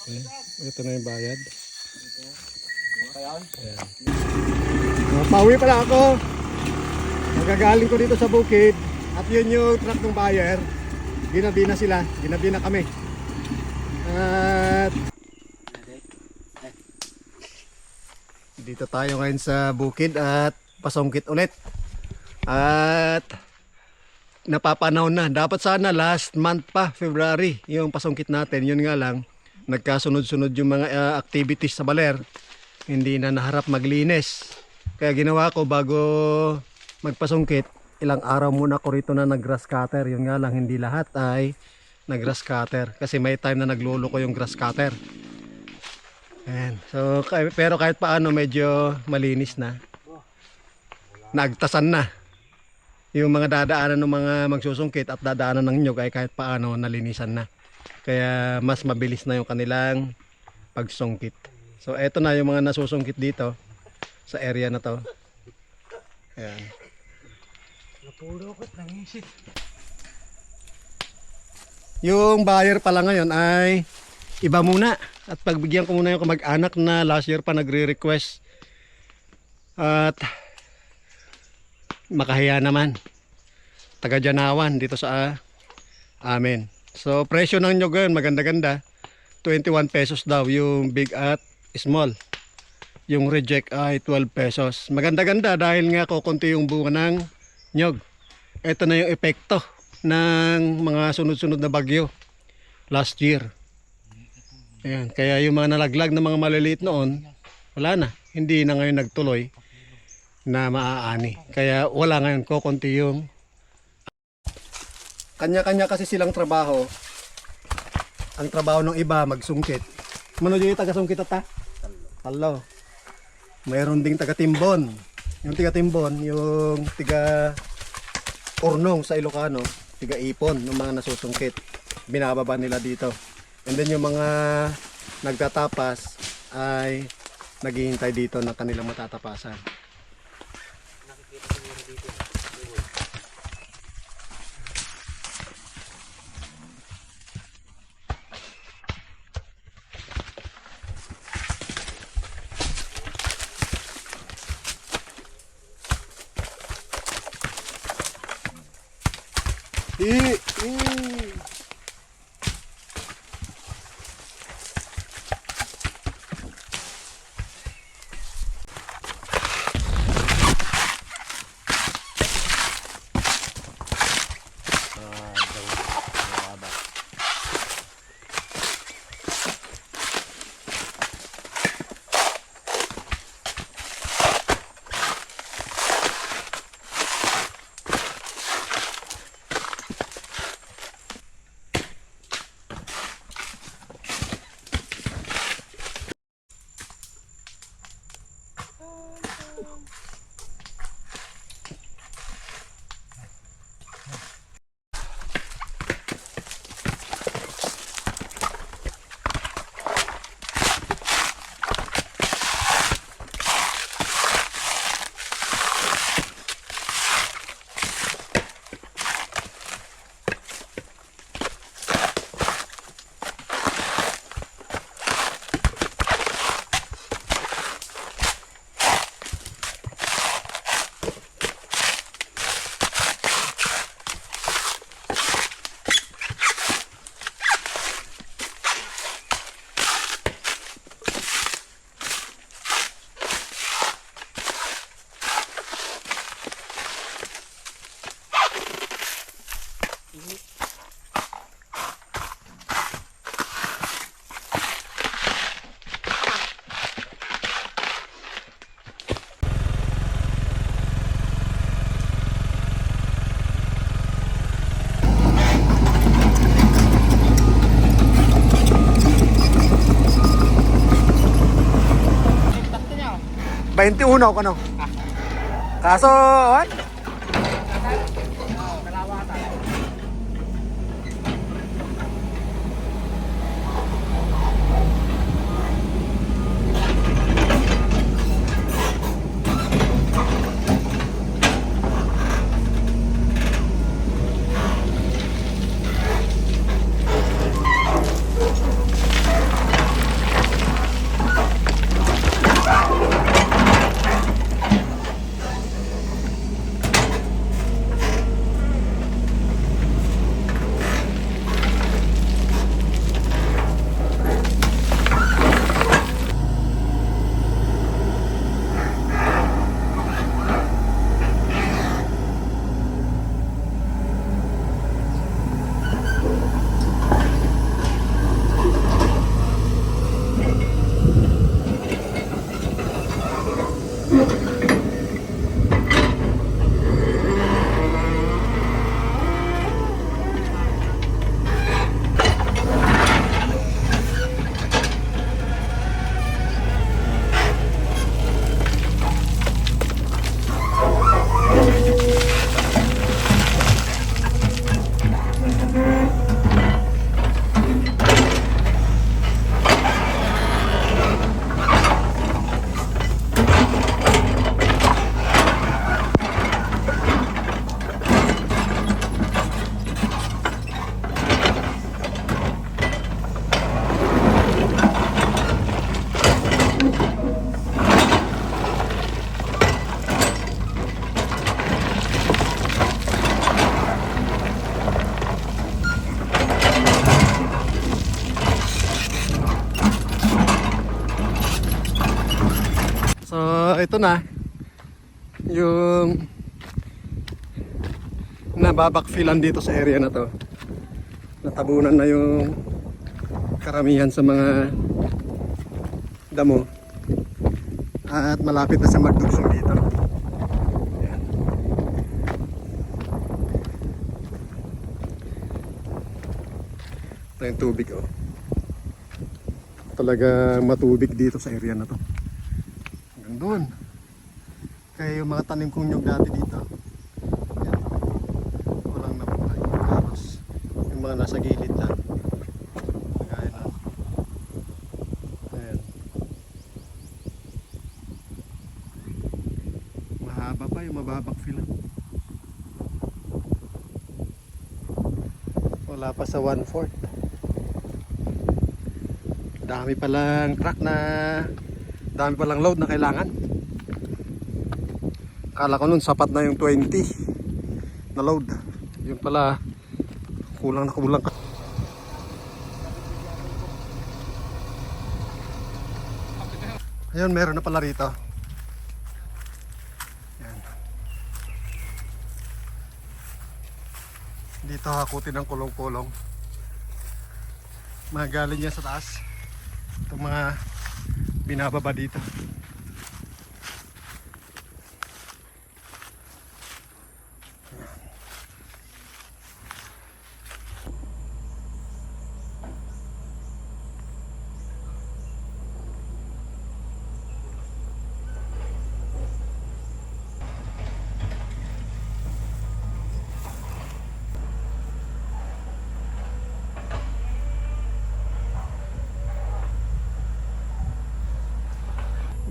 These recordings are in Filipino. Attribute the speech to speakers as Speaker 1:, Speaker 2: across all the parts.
Speaker 1: Okay. Ito na yung bayad. Ayan. Pauwi pala ako. Magagaling ko dito sa bukid. At yun yung truck ng buyer. Ginabi na sila. Ginabi na kami. At dito tayo ngayon sa bukid at pasungkit ulit. At napapanahon na. Dapat sana last month pa, February, yung pasungkit natin. Yun nga lang, nagkasunod-sunod yung mga activities sa baler. Hindi na naharap maglinis. Kaya ginawa ko bago magpasungkit, ilang araw muna ko rito na nag-grass cutter. Yun nga lang, hindi lahat ay nag-grass cutter. Kasi may time na naglolo ko yung grass cutter. Ayan. So, pero kahit paano medyo malinis na. Nagtasan na. Yung mga dadaanan ng mga magsusungkit at dadaanan ng nyug ay kahit paano nalinisan na. Kaya mas mabilis na yung kanilang pagsungkit. So eto na yung mga nasusungkit dito sa area na to. Ayan. Napulokot ng isip. Yung buyer pala ngayon ay iba muna. At pagbigyan ko muna yung kamag-anak na last year pa nagre-request. At makahiya naman. Taga Janawan dito sa amin. So presyo ng nyog ngayon maganda-ganda. 21 pesos daw yung big at small. Yung reject ay 12 pesos. Maganda-ganda dahil nga kukunti yung bunga ng nyog. Ito na yung epekto ng mga sunod-sunod na bagyo last year. Ayan, kaya yung mga nalaglag na mga maliliit noon, wala na. Hindi na ngayon nagtuloy na maaani. Kaya wala ngayon, kukunti yung kanya-kanya kasi silang trabaho. Ang trabaho ng iba magsungkit. Mano yung taga-sungkit ata? Talo. Mayroon ding taga-timbon. Yung taga-timbon, yung taga-urnong sa Ilocano, taga-ipon, yung mga nasusungkit. Binababa nila dito. And then yung mga nagtatapas ay naghihintay dito na kanilang matatapasan. Nakikita siguro dito. Uno ko no. Kaso, what? ito na yung nababakfilan dito sa area na to. Natabunan na yung karamihan sa mga damo. At malapit na sa magdugsong dito. Ayan. Ito yung tubig, oh. Talaga matubig dito sa area na to. Hanggang doon. Kaya yung mga tanim kong nyug dati dito, ayan, walang nabuhay. Tapos yung mga nasa gilid lang. Kagaya na. Ayan. Mahaba pa yung mababakfilan. Wala pa sa 1/4. Dami palang truck na, dami palang load na kailangan. Akala ko nun sapat na yung 20 na load. Yung pala kulang na kulang. Ayun, meron na pala rito. Yan. Dito hakutin ng kulong-kulong. Magaling niya sa taas. Itong mga binababa dito.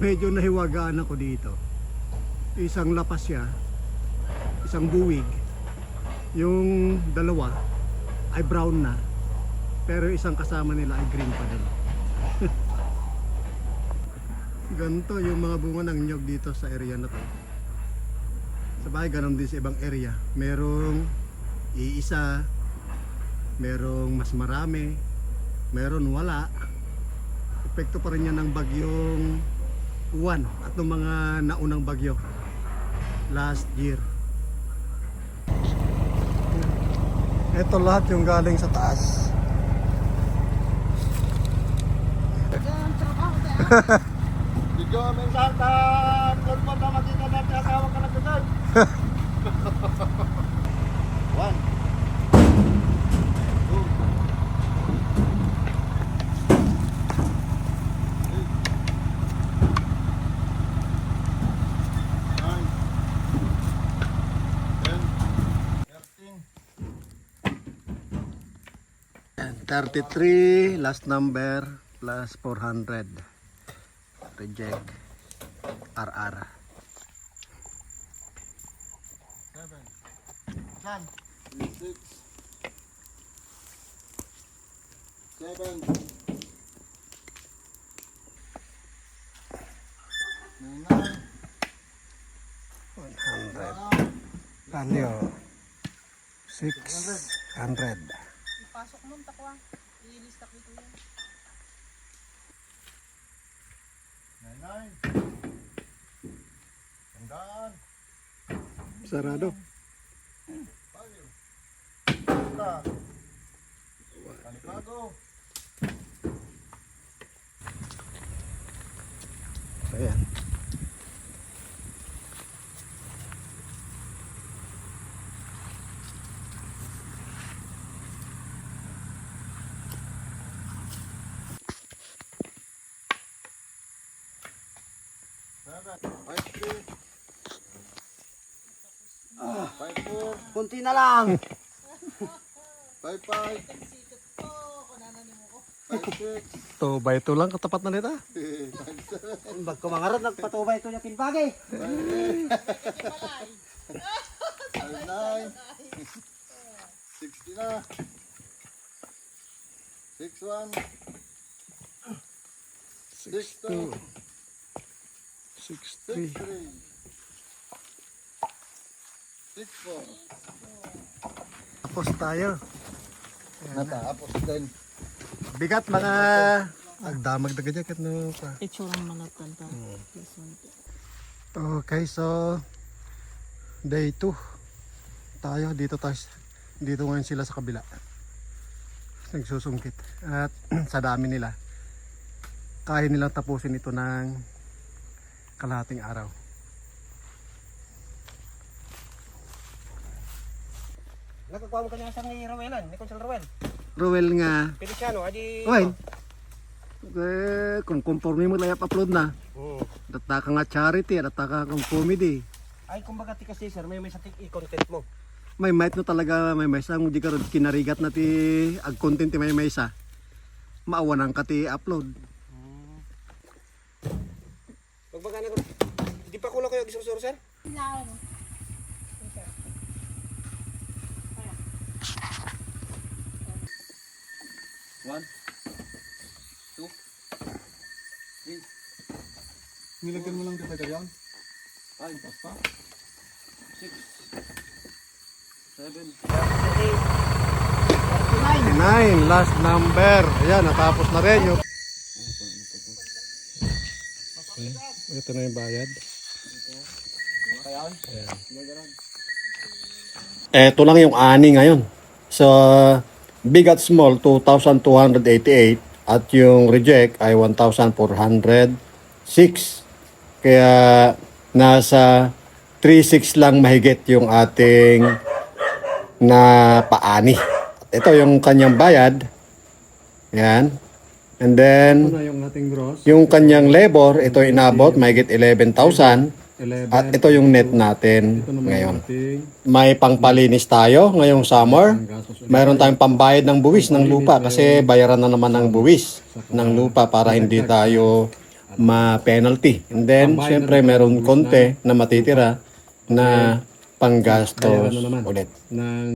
Speaker 1: Medyo nahiwagaan ako dito. Isang lapas siya, isang buwig. Yung dalawa ay brown na, pero isang kasama nila ay green pa din. Ganito yung mga bunga ng nyog dito sa area na to. Sabay ganun din sa ibang area. Merong iisa, merong mas marami, meron wala. Epekto pa rin yan ng bagyong Juan at ng mga naunang bagyo last year. Ito lahat yung galing sa taas.
Speaker 2: Video kami sa kalpa na makita natin asawa ka na gano'n. 1
Speaker 1: 33 last number plus 400 reject RR
Speaker 2: 7
Speaker 1: 100 value 600.
Speaker 3: Pasok mo, takwa. I-lista ko ito yan.
Speaker 2: 99 Tandaan
Speaker 1: Sarado.
Speaker 2: Value Panibago
Speaker 1: Ayan.
Speaker 2: Kunti na lang. 5-5
Speaker 3: Sikat ko. Kunanan mo ko.
Speaker 2: 5-6
Speaker 1: 2 by 2 lang katapat na nito.
Speaker 4: Bag ko mangarap nagpatubay ito yung kinbagay.
Speaker 2: 5-9 60 na 6-1 6-2
Speaker 1: 63.
Speaker 2: 6-3 6-4
Speaker 1: Tapos tayo.
Speaker 2: Natapos din.
Speaker 1: Bigat mga agdamag na jacket no pa.
Speaker 3: Picture ang manatan ta.
Speaker 1: Okay, so day 2 tayo. Dito ngayon sila sa kabila. Nagsusungkit. At sa dami nila, kaya nilang tapusin ito ng kalahating araw.
Speaker 4: Nagkakuha mo kanya sa ni Rowelan, ni Consul Rowel.
Speaker 1: Ruel nga.
Speaker 4: Feliciano, adi...
Speaker 1: Okay. Kung conforme mo layap upload na.
Speaker 4: Hmm.
Speaker 1: Data ka nga charity, data ka kang comedy.
Speaker 4: Ay, kumbaga ti kasi sir, may sa i-content mo.
Speaker 1: May might no talaga may maysa ang di karod kinarigat na ti ag content ti may maysa. Maawanan ka ti upload.
Speaker 4: Magbaga na ko. Di pa kulang kayo gisur sir?
Speaker 3: Sinara mo.
Speaker 4: One, two, three.
Speaker 2: Nilagyan mo lang dito yan.
Speaker 4: Five, pa. 6, 7,
Speaker 1: 9 last number. Ayan, natapos na rin yung ito na yung bayad. Ito lang yung ani ngayon. So, big at small, 2,288 at yung reject ay 1,406. Kaya nasa 3,600 lang mahigit yung ating na paani. Ito yung kanyang bayad. Yan. And then,
Speaker 2: yung ating gross.
Speaker 1: yung kanyang labor, ito inabot, mahigit 11,000. At ito yung net natin ngayon. May pangpalinis tayo ngayong summer. Mayroon tayong pambayad ng buwis ng lupa kasi bayaran na naman ng buwis ng lupa para hindi tayo ma-penalty. And then, syempre, meron konti na matitira na panggastos ulit.